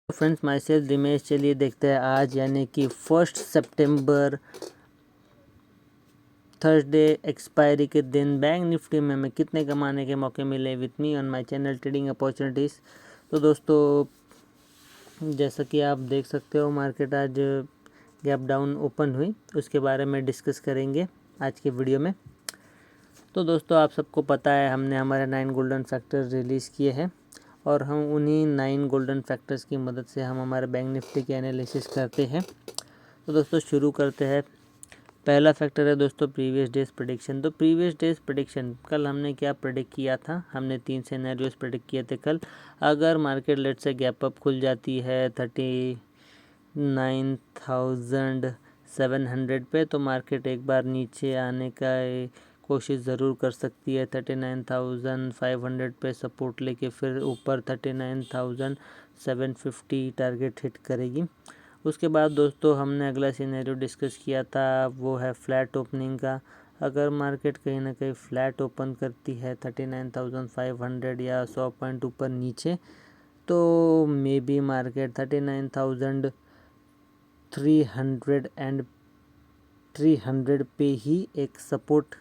Friends, my self Dimesh. चलिए देखते हैं आज यानी कि 1 सितंबर थर्सडे एक्सपायरी के दिन बैंक निफ्टी में हमें कितने कमाने के मौके मिले with me on my channel trading opportunities. तो दोस्तों, जैसा कि आप देख सकते हो, मार्केट आज गैप डाउन ओपन हुई, उसके बारे में डिस्कस करेंगे आज के वीडियो में। तो दोस्तों, आप सबको पता है हमने हमारे 9 गोल्डन फैक्टर रिलीज़ किए हैं और हम उन्हीं 9 गोल्डन फैक्टर्स की मदद से हम हमारे बैंक निफ्टी के एनालिसिस करते हैं। तो दोस्तों शुरू करते हैं। पहला फैक्टर है दोस्तों प्रीवियस डेज प्रेडिक्शन। तो प्रीवियस डेज प्रेडिक्शन, कल हमने क्या प्रेडिक्ट किया था? हमने 3 सिनेरियोस प्रेडिक्ट किए थे कल। अगर मार्केट लेट से गैप अप खुल जाती है 39,700 पे, तो मार्केट एक बार नीचे आने का कोशिश ज़रूर कर सकती है। 39,500 पे सपोर्ट लेके फिर ऊपर 39,750 टारगेट हिट करेगी। उसके बाद दोस्तों हमने अगला सिनेरियो डिस्कस किया था, वो है फ्लैट ओपनिंग का। अगर मार्केट कहीं ना कहीं फ्लैट ओपन करती है 39,500 या 100 पॉइंट ऊपर नीचे, तो मे बी मार्केट 39,300 पे ही एक सपोर्ट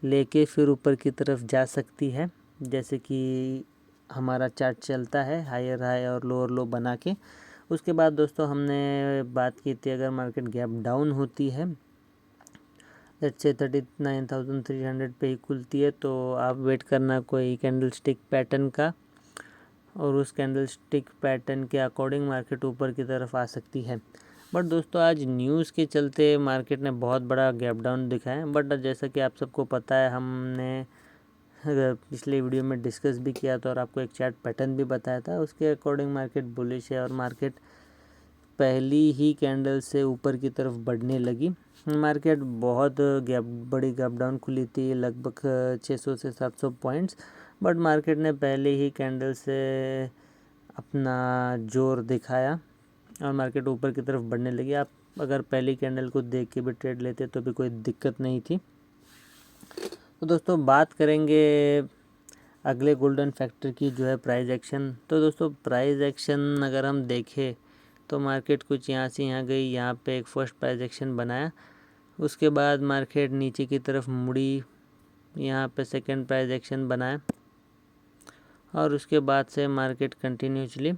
लेके फिर ऊपर की तरफ जा सकती है, जैसे कि हमारा चार्ट चलता है हायर हाई और लोअर लो बना के। उसके बाद दोस्तों हमने बात की थी, अगर मार्केट गैप डाउन होती है लेट्स से 39,300 पे ही खुलती है, तो आप वेट करना कोई कैंडल स्टिक पैटर्न का, और उस कैंडल स्टिक पैटर्न के अकॉर्डिंग मार्केट ऊपर की तरफ आ सकती है। बट दोस्तों आज न्यूज़ के चलते मार्केट ने बहुत बड़ा गैप डाउन दिखाया है। बट जैसा कि आप सबको पता है, हमने पिछले वीडियो में डिस्कस भी किया था और आपको एक चार्ट पैटर्न भी बताया था, उसके अकॉर्डिंग मार्केट बुलिश है और मार्केट पहली ही कैंडल से ऊपर की तरफ बढ़ने लगी। मार्केट बहुत बड़ी गैप डाउन खुली थी, लगभग 600 से 700 पॉइंट्स, बट मार्केट ने पहले ही कैंडल से अपना जोर दिखाया और मार्केट ऊपर की तरफ बढ़ने लगी। आप अगर पहली कैंडल को देख के भी ट्रेड लेते तो भी कोई दिक्कत नहीं थी। तो दोस्तों बात करेंगे अगले गोल्डन फैक्टर की, जो है प्राइस एक्शन। तो दोस्तों प्राइस एक्शन अगर हम देखें तो मार्केट कुछ यहाँ से यहाँ गई, यहाँ पे एक फर्स्ट प्राइस एक्शन बनाया, उसके बाद मार्केट नीचे की तरफ मुड़ी, यहाँ पे सेकंड प्राइस एक्शन बनाया और उसके बाद से मार्केट कंटिन्यूसली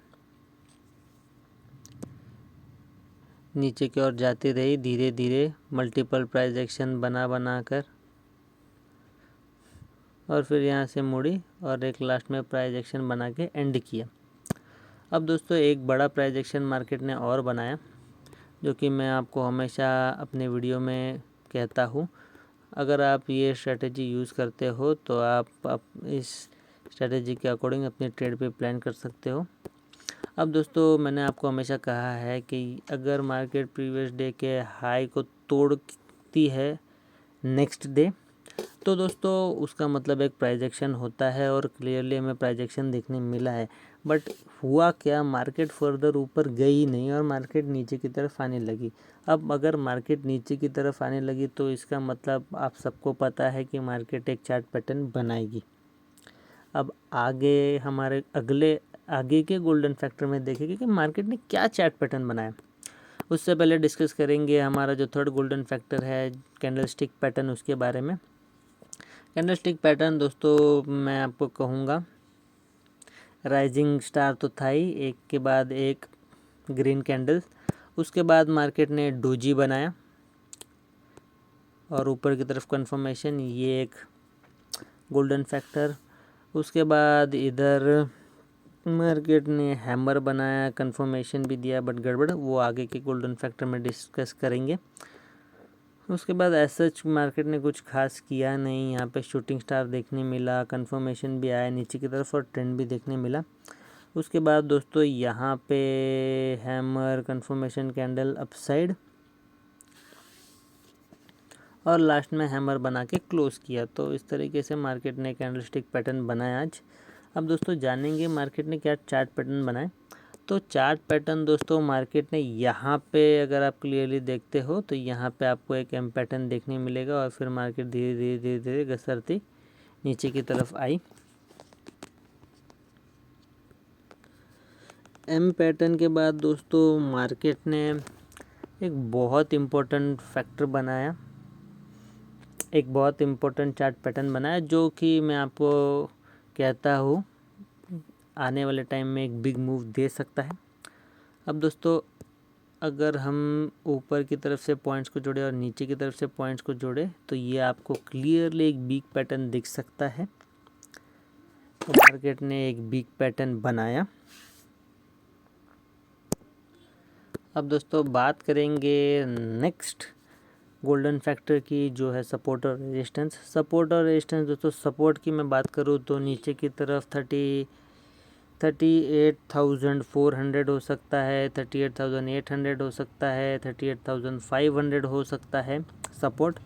नीचे की ओर जाती रही, धीरे धीरे मल्टीपल प्राइस एक्शन बना कर, और फिर यहाँ से मुड़ी और एक लास्ट में प्राइस एक्शन बना के एंड किया। अब दोस्तों एक बड़ा प्राइस एक्शन मार्केट ने और बनाया, जो कि मैं आपको हमेशा अपने वीडियो में कहता हूँ, अगर आप ये स्ट्रेटेजी यूज़ करते हो तो आप इस स्ट्रेटेजी के अकॉर्डिंग अपने ट्रेड पे प्लान कर सकते हो। अब दोस्तों मैंने आपको हमेशा कहा है कि अगर मार्केट प्रीवियस डे के हाई को तोड़ती है नेक्स्ट डे, तो दोस्तों उसका मतलब एक प्राइस एक्शन होता है और क्लियरली हमें प्राइस एक्शन देखने मिला है। बट हुआ क्या, मार्केट फर्दर ऊपर गई नहीं और मार्केट नीचे की तरफ आने लगी। अब अगर मार्केट नीचे की तरफ आने लगी तो इसका मतलब आप सबको पता है कि मार्केट एक चार्ट पैटर्न बनाएगी। अब आगे हमारे आगे के गोल्डन फैक्टर में देखेंगे कि मार्केट ने क्या चार्ट पैटर्न बनाया। उससे पहले डिस्कस करेंगे हमारा जो थर्ड गोल्डन फैक्टर है कैंडल स्टिक पैटर्न, उसके बारे में। कैंडल स्टिक पैटर्न दोस्तों मैं आपको कहूँगा, राइजिंग स्टार तो था ही, एक के बाद एक ग्रीन कैंडल, उसके बाद मार्केट ने डोजी बनाया और ऊपर की तरफ कंफर्मेशन, ये एक गोल्डन फैक्टर। उसके बाद इधर मार्केट ने हैमर बनाया, कंफर्मेशन भी दिया बट गड़बड़, वो आगे के गोल्डन फैक्टर में डिस्कस करेंगे। उसके बाद सच मार्केट ने कुछ खास किया नहीं, यहाँ पे शूटिंग स्टार देखने मिला, कंफर्मेशन भी आया नीचे की तरफ और ट्रेंड भी देखने मिला। उसके बाद दोस्तों यहाँ पे हैमर, कंफर्मेशन कैंडल अपसाइड और लास्ट में हैमर बना के क्लोज़ किया। तो इस तरीके से मार्केट ने कैंडल स्टिक पैटर्न बनाया आज। अब दोस्तों जानेंगे मार्केट ने क्या चार्ट पैटर्न बनाए। तो चार्ट पैटर्न दोस्तों मार्केट ने यहाँ पे अगर आप क्लियरली देखते हो तो यहाँ पे आपको एक एम पैटर्न देखने मिलेगा और फिर मार्केट धीरे धीरे धीरे धीरे घसरती नीचे की तरफ आई। एम पैटर्न के बाद दोस्तों मार्केट ने एक बहुत इम्पोर्टेंट फैक्टर बनाया, एक बहुत इम्पोर्टेंट चार्ट पैटर्न बनाया, जो कि मैं आपको कहता हूँ आने वाले टाइम में एक बिग मूव दे सकता है। अब दोस्तों अगर हम ऊपर की तरफ से पॉइंट्स को जोड़े और नीचे की तरफ से पॉइंट्स को जोड़े तो ये आपको क्लियरली एक बिग पैटर्न दिख सकता है। तो मार्केट ने एक बिग पैटर्न बनाया। अब दोस्तों बात करेंगे नेक्स्ट गोल्डन फैक्टर की, जो है सपोर्ट और रेजिस्टेंस। सपोर्ट और रेजिस्टेंस दोस्तों, सपोर्ट की मैं बात करूँ तो नीचे की तरफ 38,400 हो सकता है, 38,800 हो सकता है, 38,500 हो सकता है सपोर्ट।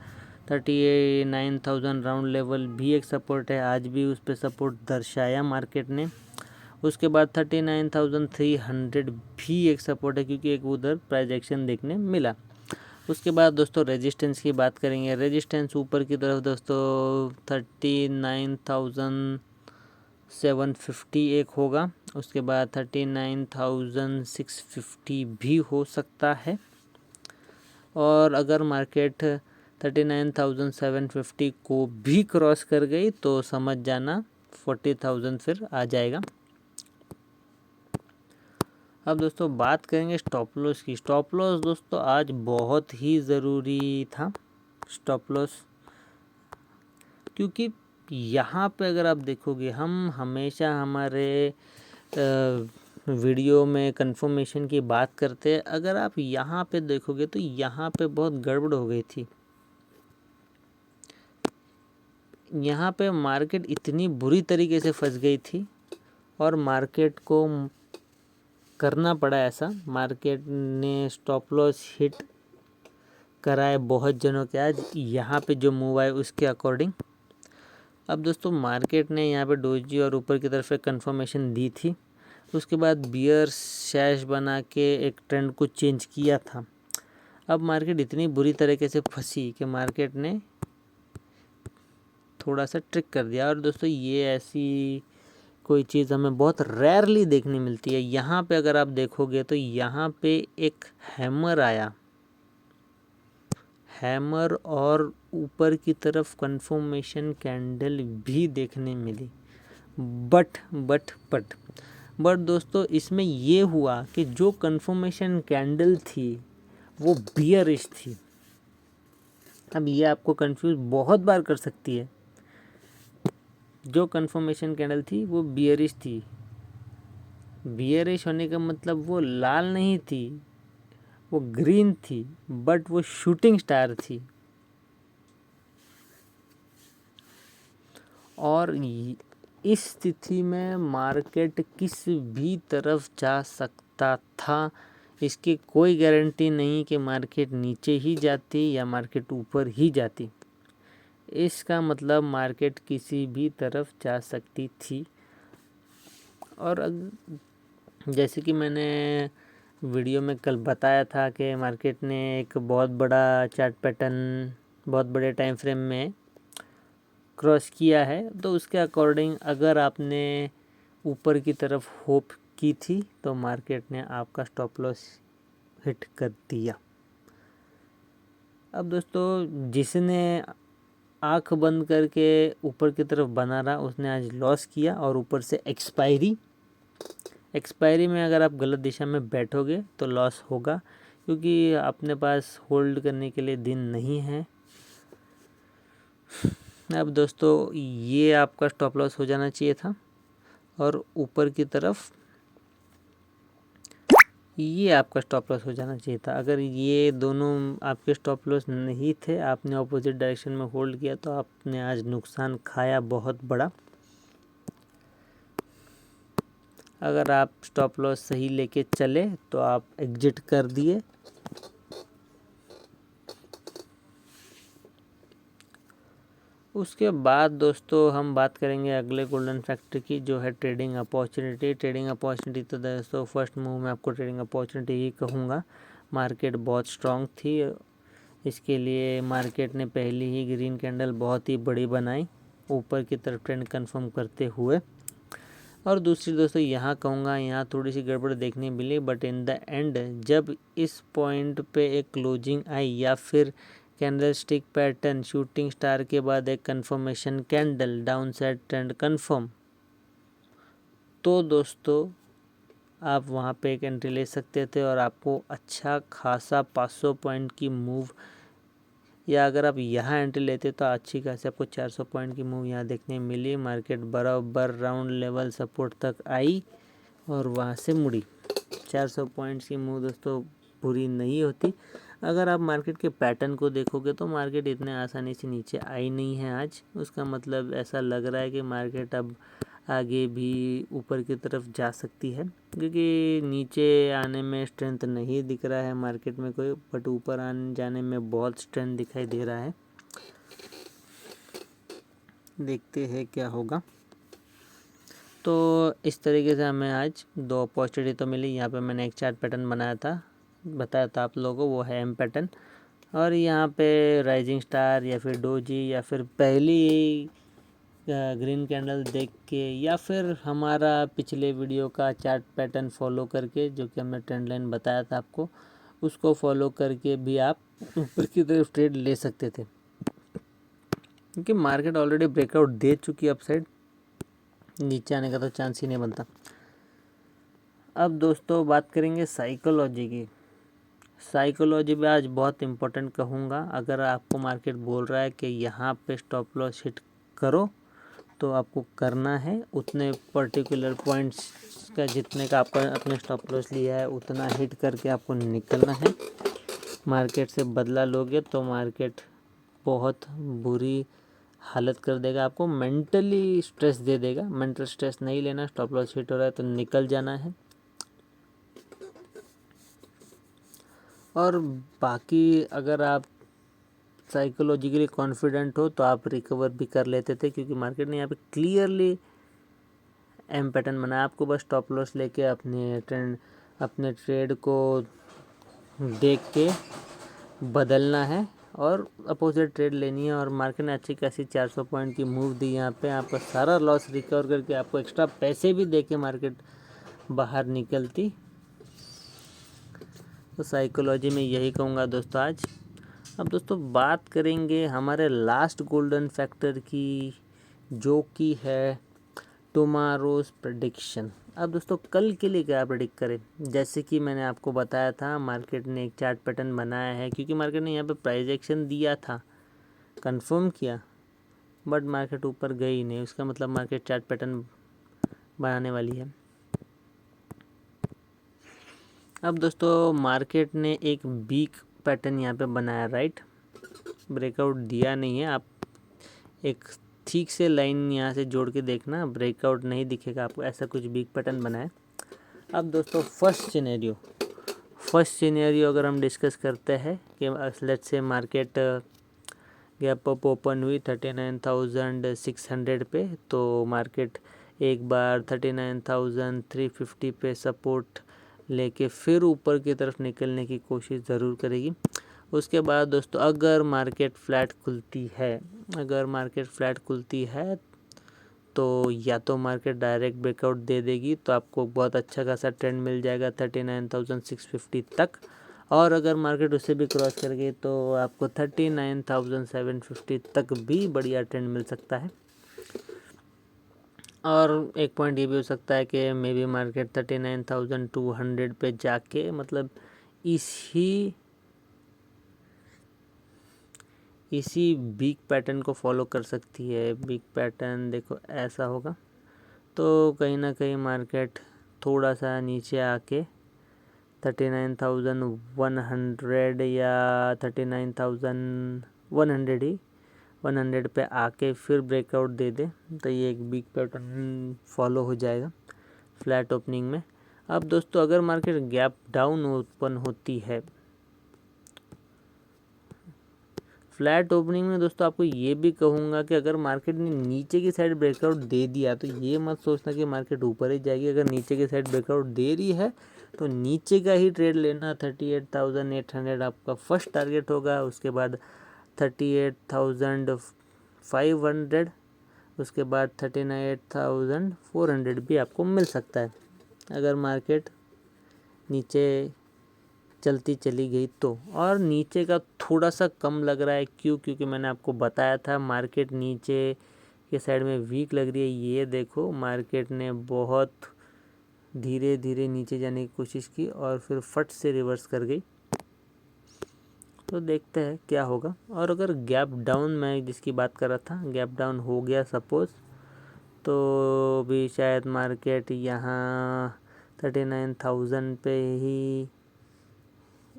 39,000 राउंड लेवल भी एक सपोर्ट है, आज भी उस पर सपोर्ट दर्शाया मार्केट ने। उसके बाद 39,300 भी एक सपोर्ट है, क्योंकि एक उधर प्राइस एक्शन देखने मिला। उसके बाद दोस्तों रेजिस्टेंस की बात करेंगे। रेजिस्टेंस ऊपर की तरफ दोस्तों 39,750 एक होगा, उसके बाद 39,650 भी हो सकता है। और अगर मार्केट 39,750 को भी क्रॉस कर गई तो समझ जाना 40,000 फिर आ जाएगा। अब दोस्तों बात करेंगे स्टॉप लॉस की। स्टॉप लॉस दोस्तों आज बहुत ही ज़रूरी था स्टॉप लॉस, क्योंकि यहाँ पे अगर आप देखोगे हम हमेशा हमारे वीडियो में कंफर्मेशन की बात करते हैं। अगर आप यहाँ पे देखोगे तो यहाँ पे बहुत गड़बड़ हो गई थी। यहाँ पे मार्केट इतनी बुरी तरीके से फंस गई थी और मार्केट को करना पड़ा ऐसा। मार्केट ने स्टॉप लॉस हिट कराए बहुत जनों के आज यहाँ पे जो मूव आए उसके अकॉर्डिंग। अब दोस्तों मार्केट ने यहाँ पे डोजी और ऊपर की तरफ एक कंफर्मेशन दी थी, उसके बाद बियर शैश बना के एक ट्रेंड को चेंज किया था। अब मार्केट इतनी बुरी तरीके से फंसी कि मार्केट ने थोड़ा सा ट्रिक कर दिया। और दोस्तों ये ऐसी कोई चीज़ हमें बहुत रेयरली देखने मिलती है। यहाँ पे अगर आप देखोगे तो यहाँ पे एक हैमर आया, हैमर और ऊपर की तरफ कंफर्मेशन कैंडल भी देखने मिली। बट दोस्तों इसमें ये हुआ कि जो कंफर्मेशन कैंडल थी वो बियरिश थी। अब ये आपको कंफ्यूज बहुत बार कर सकती है। जो कंफर्मेशन कैंडल थी वो बियरिश थी। बियरिश होने का मतलब वो लाल नहीं थी, वो ग्रीन थी, बट वो शूटिंग स्टार थी। और इस स्थिति में मार्केट किस भी तरफ जा सकता था। इसकी कोई गारंटी नहीं कि मार्केट नीचे ही जाती या मार्केट ऊपर ही जाती। इसका मतलब मार्केट किसी भी तरफ जा सकती थी। और जैसे कि मैंने वीडियो में कल बताया था कि मार्केट ने एक बहुत बड़ा चार्ट पैटर्न बहुत बड़े टाइम फ्रेम में क्रॉस किया है, तो उसके अकॉर्डिंग अगर आपने ऊपर की तरफ होप की थी तो मार्केट ने आपका स्टॉप लॉस हिट कर दिया। अब दोस्तों जिसने आंख बंद करके ऊपर की तरफ बना रहा उसने आज लॉस किया। और ऊपर से एक्सपायरी में अगर आप गलत दिशा में बैठोगे तो लॉस होगा, क्योंकि अपने पास होल्ड करने के लिए दिन नहीं है। अब दोस्तों ये आपका स्टॉप लॉस हो जाना चाहिए था और ऊपर की तरफ ये आपका स्टॉप लॉस हो जाना चाहिए था। अगर ये दोनों आपके स्टॉप लॉस नहीं थे, आपने ऑपोजिट डायरेक्शन में होल्ड किया, तो आपने आज नुकसान खाया बहुत बड़ा। अगर आप स्टॉप लॉस सही लेके चले तो आप एग्जिट कर दिए। उसके बाद दोस्तों हम बात करेंगे अगले गोल्डन फैक्टर की, जो है ट्रेडिंग अपॉर्चुनिटी। ट्रेडिंग अपॉर्चुनिटी तो दोस्तों फर्स्ट मूव में आपको ट्रेडिंग अपॉर्चुनिटी ही कहूँगा। मार्केट बहुत स्ट्रॉन्ग थी, इसके लिए मार्केट ने पहली ही ग्रीन कैंडल बहुत ही बड़ी बनाई ऊपर की तरफ ट्रेंड कंफर्म करते हुए। और दूसरी दोस्तों यहाँ कहूँगा, यहाँ थोड़ी सी गड़बड़ देखने मिली, बट इन द एंड जब इस पॉइंट पे एक क्लोजिंग आई या फिर candle stick pattern shooting star के बाद एक confirmation candle down side trend confirm, तो दोस्तों आप वहाँ पे एक एंट्री ले सकते थे और आपको अच्छा खासा 500 पॉइंट की मूव, या अगर आप यहाँ एंट्री लेते तो अच्छी खासी आपको 400 पॉइंट की मूव यहाँ देखने मिली। मार्केट बराबर राउंड लेवल सपोर्ट तक आई और वहाँ से मुड़ी। 400 पॉइंट्स की मूव दोस्तों बुरी नहीं होती। अगर आप मार्केट के पैटर्न को देखोगे तो मार्केट इतने आसानी से नीचे आई नहीं है आज। उसका मतलब ऐसा लग रहा है कि मार्केट अब आगे भी ऊपर की तरफ जा सकती है, क्योंकि नीचे आने में स्ट्रेंथ नहीं दिख रहा है मार्केट में कोई, बट ऊपर आने जाने में बहुत स्ट्रेंथ दिखाई दे रहा है। देखते हैं क्या होगा। तो इस तरीके से हमें आज दो अपॉर्चुनिटी तो मिली। यहाँ पे मैंने एक चार्ट पैटर्न बताया था आप लोगों को, वो है एम पैटर्न, और यहाँ पे राइजिंग स्टार या फिर डोजी या फिर पहली ग्रीन कैंडल देख के या फिर हमारा पिछले वीडियो का चार्ट पैटर्न फॉलो करके, जो कि हमने ट्रेंड लाइन बताया था आपको, उसको फॉलो करके भी आप ऊपर की तरफ ट्रेड ले सकते थे, क्योंकि मार्केट ऑलरेडी ब्रेकआउट दे चुकी है अपसाइड, नीचे आने का तो चांस ही नहीं बनता। अब दोस्तों बात करेंगे साइकोलॉजी की। साइकोलॉजी भी आज बहुत इम्पोर्टेंट कहूँगा। अगर आपको मार्केट बोल रहा है कि यहाँ पे स्टॉप लॉस हिट करो, तो आपको करना है उतने पर्टिकुलर पॉइंट्स का, जितने का आपका अपने स्टॉप लॉस लिया है उतना हिट करके आपको निकलना है। मार्केट से बदला लोगे तो मार्केट बहुत बुरी हालत कर देगा, आपको मेंटली स्ट्रेस दे देगा। मेंटल स्ट्रेस नहीं लेना, स्टॉप लॉस हिट हो रहा है तो निकल जाना है। और बाकी अगर आप साइकोलॉजिकली कॉन्फिडेंट हो तो आप रिकवर भी कर लेते थे, क्योंकि मार्केट ने यहाँ पे क्लियरली एम पैटर्न बनाया। आपको बस स्टॉप लॉस लेके अपने ट्रेड को देख के बदलना है और अपोजिट ट्रेड लेनी है। और मार्केट ने अच्छी खासी 400 पॉइंट की मूव दी। यहाँ पे आपका सारा लॉस रिकवर करके आपको एक्स्ट्रा पैसे भी दे के मार्केट बाहर निकलती। तो साइकोलॉजी में यही कहूँगा दोस्तों आज। अब दोस्तों बात करेंगे हमारे लास्ट गोल्डन फैक्टर की, जो कि है टुमारोज प्रेडिक्शन। अब दोस्तों कल के लिए क्या प्रेडिक्ट करें, जैसे कि मैंने आपको बताया था मार्केट ने एक चार्ट पैटर्न बनाया है, क्योंकि मार्केट ने यहाँ पे प्राइस एक्शन दिया था, कंफर्म किया, बट मार्केट ऊपर गई नहीं। उसका मतलब मार्केट चार्ट पैटर्न बनाने वाली है। अब दोस्तों मार्केट ने एक वीक पैटर्न यहाँ पे बनाया, राइट, ब्रेकआउट दिया नहीं है। आप एक ठीक से लाइन यहाँ से जोड़ के देखना, ब्रेकआउट नहीं दिखेगा आपको, ऐसा कुछ वीक पैटर्न बनाया। अब दोस्तों फर्स्ट सिनेरियो अगर हम डिस्कस करते हैं कि let's say market gap up open हुई 39,600 पे, तो मार्केट एक बार 39,350 पे सपोर्ट लेके फिर ऊपर की तरफ निकलने की कोशिश ज़रूर करेगी। उसके बाद दोस्तों अगर मार्केट फ्लैट खुलती है तो या तो मार्केट डायरेक्ट ब्रेकआउट दे देगी, तो आपको बहुत अच्छा खासा ट्रेंड मिल जाएगा 39,650 तक। और अगर मार्केट उससे भी क्रॉस कर गई तो आपको 39,750 तक भी बढ़िया ट्रेंड मिल सकता है। और एक पॉइंट ये भी हो सकता है कि मे बी मार्केट 39,200 पे जाके, मतलब इसी बिग पैटर्न को फॉलो कर सकती है। बिग पैटर्न देखो ऐसा होगा, तो कहीं ना कहीं मार्केट थोड़ा सा नीचे आके 39,100 या 39,100 पे आके फिर ब्रेकआउट दे दे, तो ये एक बिग पैटर्न फॉलो हो जाएगा फ्लैट ओपनिंग में। अब दोस्तों अगर मार्केट गैप डाउन ओपन होती है फ्लैट ओपनिंग में, दोस्तों आपको ये भी कहूँगा कि अगर मार्केट ने नीचे की साइड ब्रेकआउट दे दिया तो ये मत सोचना कि मार्केट ऊपर ही जाएगी। अगर नीचे की साइड ब्रेकआउट दे रही है तो नीचे का ही ट्रेड लेना। 38,800 आपका फर्स्ट टारगेट होगा, उसके बाद 38,500 उसके बाद 39,400 भी आपको मिल सकता है अगर मार्केट नीचे चलती चली गई तो। और नीचे का थोड़ा सा कम लग रहा है, क्योंकि मैंने आपको बताया था मार्केट नीचे के साइड में वीक लग रही है। ये देखो मार्केट ने बहुत धीरे धीरे नीचे जाने की कोशिश की और फिर फट से रिवर्स कर गई। तो देखते हैं क्या होगा। और अगर गैप डाउन, मैं जिसकी बात कर रहा था, गैप डाउन हो गया सपोज़, तो भी शायद मार्केट यहाँ 39,000 पे ही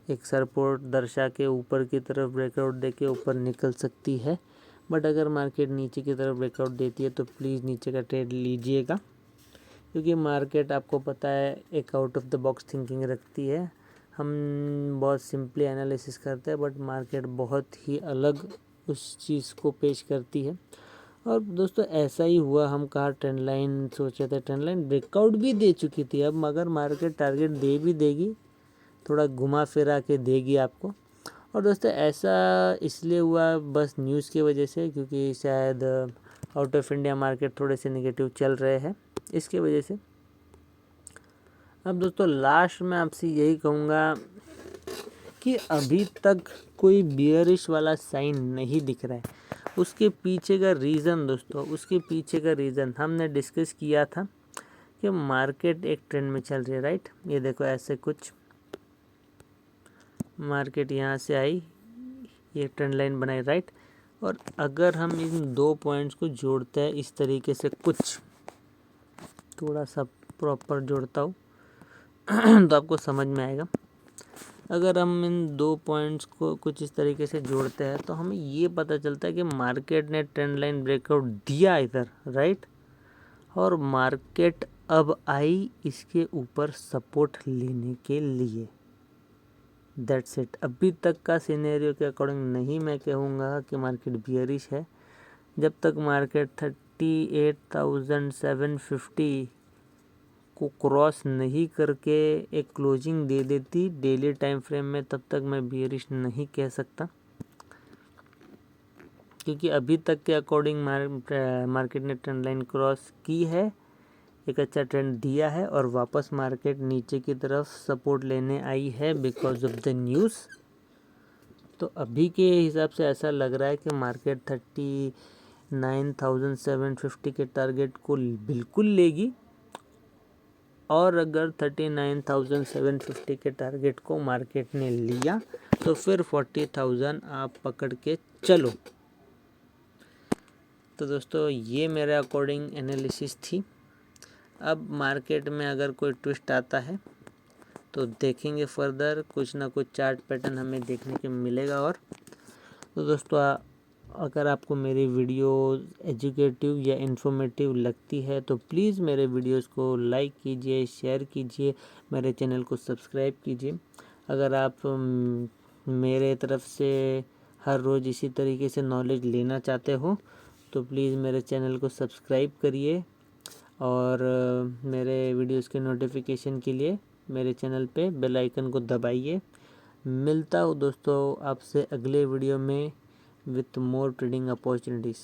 एक सपोर्ट दर्शा के ऊपर की तरफ ब्रेकआउट देके ऊपर निकल सकती है। बट अगर मार्केट नीचे की तरफ ब्रेकआउट देती है तो प्लीज़ नीचे का ट्रेड लीजिएगा, क्योंकि मार्केट आपको पता है एक out of the box thinking रखती है। हम बहुत सिंपली एनालिसिस करते हैं बट मार्केट बहुत ही अलग उस चीज़ को पेश करती है। और दोस्तों ऐसा ही हुआ, हम कहा ट्रेंड लाइन सोचे थे, ट्रेंड लाइन ब्रेकआउट भी दे चुकी थी। अब मगर मार्केट टारगेट दे भी देगी, थोड़ा घुमा फिरा के देगी आपको। और दोस्तों ऐसा इसलिए हुआ बस न्यूज़ की वजह से, क्योंकि शायद आउट ऑफ इंडिया मार्केट थोड़े से नेगेटिव चल रहे हैं, इसके वजह से। अब दोस्तों लास्ट में आपसे यही कहूँगा कि अभी तक कोई बियरिश वाला साइन नहीं दिख रहा है। उसके पीछे का रीज़न दोस्तों, उसके पीछे का रीज़न हमने डिस्कस किया था कि मार्केट एक ट्रेंड में चल रही है, राइट। ये देखो ऐसे कुछ मार्केट यहाँ से आई, ये ट्रेंड लाइन बनाई, राइट। और अगर हम इन दो पॉइंट्स को जोड़ते हैं इस तरीके से, कुछ थोड़ा सा प्रॉपर जोड़ता हूँ तो आपको समझ में आएगा। अगर हम इन दो पॉइंट्स को कुछ इस तरीके से जोड़ते हैं तो हमें ये पता चलता है कि मार्केट ने ट्रेंड लाइन ब्रेकआउट दिया इधर, राइट। और मार्केट अब आई इसके ऊपर सपोर्ट लेने के लिए। That's it. अभी तक का सिनेरियो के अकॉर्डिंग नहीं मैं कहूँगा कि मार्केट बियरिश है। जब तक मार्केट 38,750 को क्रॉस नहीं करके एक क्लोजिंग दे देती डेली टाइम फ्रेम में, तब तक मैं बियरिश नहीं कह सकता, क्योंकि अभी तक के अकॉर्डिंग मार्केट ने ट्रेंड लाइन क्रॉस की है, एक अच्छा ट्रेंड दिया है और वापस मार्केट नीचे की तरफ सपोर्ट लेने आई है बिकॉज ऑफ द न्यूज़। तो अभी के हिसाब से ऐसा लग रहा है कि मार्केट 39,750 के टारगेट को बिल्कुल लेगी। और अगर 39,750 के टारगेट को मार्केट ने लिया तो फिर 40,000 आप पकड़ के चलो। तो दोस्तों ये मेरे अकॉर्डिंग एनालिसिस थी। अब मार्केट में अगर कोई ट्विस्ट आता है तो देखेंगे फर्दर, कुछ ना कुछ चार्ट पैटर्न हमें देखने को मिलेगा। और तो दोस्तों अगर आपको मेरी वीडियो एजुकेटिव या इन्फॉर्मेटिव लगती है तो प्लीज़ मेरे वीडियोस को लाइक कीजिए, शेयर कीजिए, मेरे चैनल को सब्सक्राइब कीजिए। अगर आप मेरे तरफ से हर रोज़ इसी तरीके से नॉलेज लेना चाहते हो तो प्लीज़ मेरे चैनल को सब्सक्राइब करिए और मेरे वीडियोस के नोटिफिकेशन के लिए मेरे चैनल पे बेल आइकन को दबाइए। मिलता हूँ दोस्तों आपसे अगले वीडियो में with more trading opportunities।